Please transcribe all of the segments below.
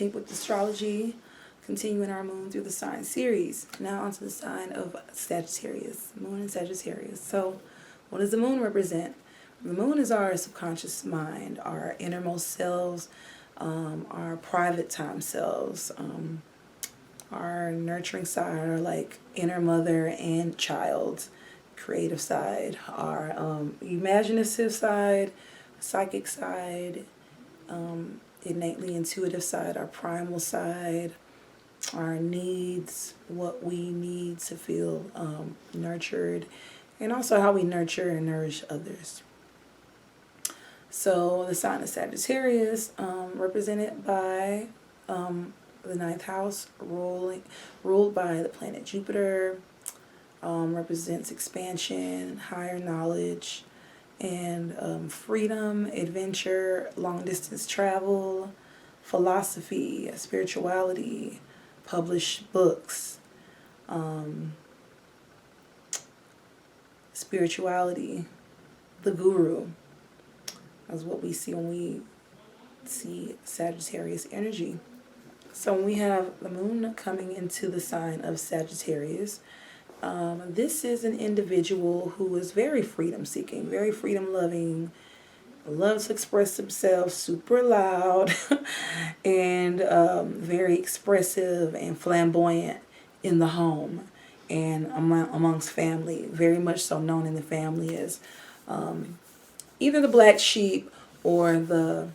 Pink with Astrology, continuing our moon through the sign series. Now onto the sign of Sagittarius, moon in Sagittarius. So what does the moon represent? The moon is our subconscious mind, our innermost selves, our private time selves, our nurturing side, our like inner mother and child, creative side, our imaginative side, psychic side, innately intuitive side, our primal side, our needs, what we need to feel nurtured, and also how we nurture and nourish others. So the sign of Sagittarius, represented by the ninth house, ruled by the planet Jupiter, represents expansion, higher knowledge, and freedom, adventure, long distance travel, philosophy, spirituality, published books, spirituality, the guru. That's what we see when we see Sagittarius energy. So when we have the moon coming into the sign of Sagittarius, this is an individual who is very freedom seeking, very freedom loving, loves to express themselves super loud, and very expressive and flamboyant in the home and amongst family. Very much so known in the family as either the black sheep or the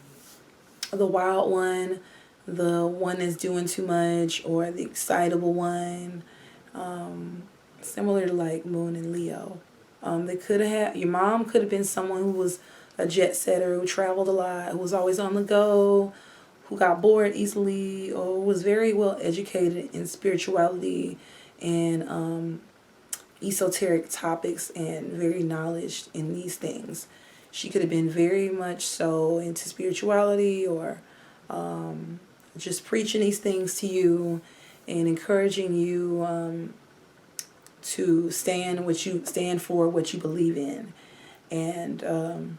wild one, the one that's doing too much, or the excitable one. Similar to like Moon and Leo. They could have your mom could have been someone who was a jet setter, who traveled a lot, who was always on the go, who got bored easily, or was very well educated in spirituality and esoteric topics and very knowledgeable in these things. She could have been very much so into spirituality, or just preaching these things to you and encouraging you to stand for what you believe in. And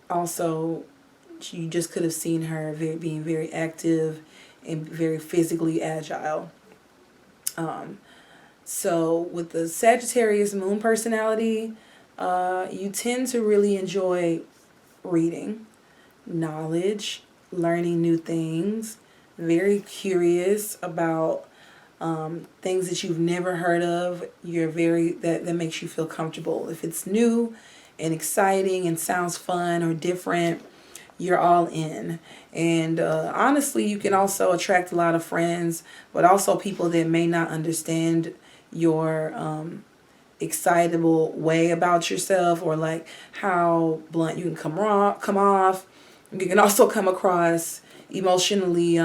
also you just could have seen her being very active and very physically agile. So with the Sagittarius moon personality, you tend to really enjoy reading, knowledge, learning new things, very curious about things that you've never heard of. That makes you feel comfortable. If it's new and exciting and sounds fun or different, you're all in. And honestly, you can also attract a lot of friends, but also people that may not understand your excitable way about yourself, or like how blunt you can come off. You can also come across emotionally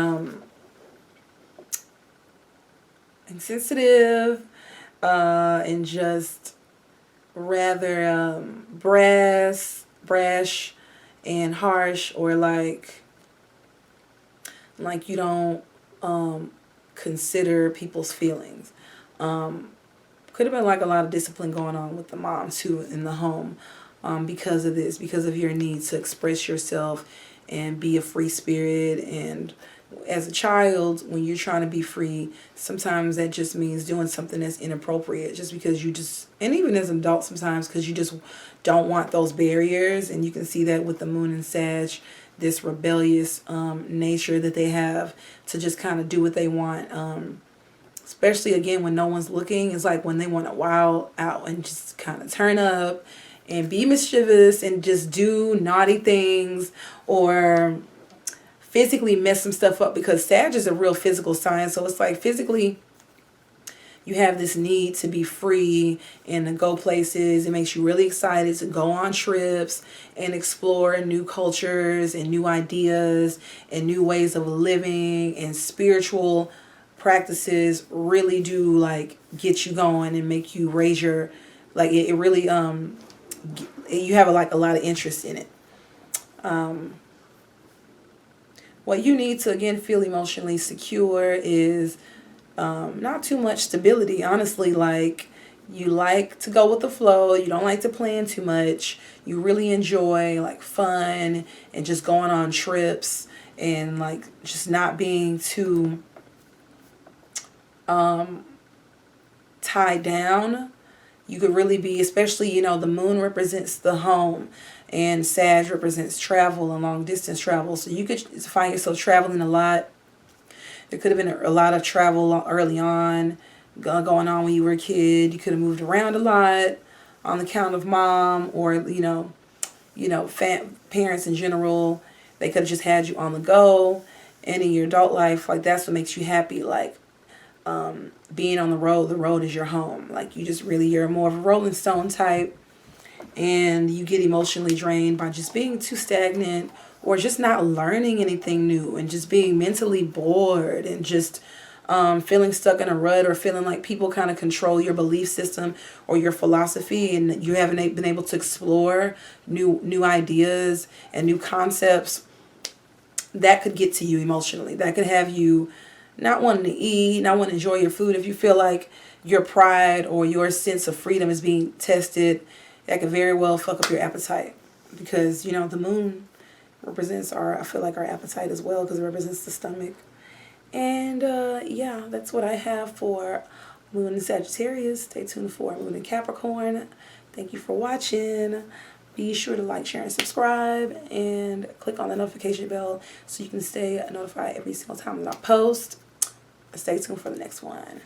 insensitive, and just rather brash and harsh, or like you don't consider people's feelings. Could have been like a lot of discipline going on with the mom too in the home, because of this, because of your need to express yourself and be a free spirit. And as a child, when you're trying to be free, sometimes that just means doing something that's inappropriate, just because and even as an adult sometimes, because you just don't want those barriers. And you can see that with the moon and Sag, this rebellious nature that they have to just kind of do what they want. Especially again when no one's looking. It's like when they want to wild out and just kind of turn up and be mischievous and just do naughty things, or physically mess some stuff up, because Sag is a real physical sign. So it's like physically you have this need to be free and to go places. It makes you really excited to go on trips and explore new cultures and new ideas and new ways of living, and spiritual practices really do like get you going and make you raise your, like it really you have a lot of interest in it. What you need to again feel emotionally secure is not too much stability. Honestly, like You like to go with the flow. You don't like to plan too much. You really enjoy like fun and just going on trips and like just not being too tied down. You could really be, especially, the moon represents the home and Sag represents travel and long distance travel. So you could find yourself traveling a lot. There could have been a lot of travel early on going on when you were a kid. You could have moved around a lot on the count of mom, or parents in general. They could have just had you on the go. And in your adult life, like, that's what makes you happy. Like, being on the road is your home. Like, you're more of a Rolling Stone type, and you get emotionally drained by just being too stagnant or just not learning anything new and just being mentally bored and just feeling stuck in a rut, or feeling like people kind of control your belief system or your philosophy, and you haven't been able to explore new ideas and new concepts. That could get to you emotionally. That could have you not wanting to eat, not wanting to enjoy your food. If you feel like your pride or your sense of freedom is being tested, that could very well fuck up your appetite. Because, the moon represents I feel like our appetite as well, because it represents the stomach. And yeah, that's what I have for Moon in Sagittarius. Stay tuned for Moon in Capricorn. Thank you for watching. Be sure to like, share, and subscribe, and click on the notification bell so you can stay notified every single time that I post. Stay tuned for the next one.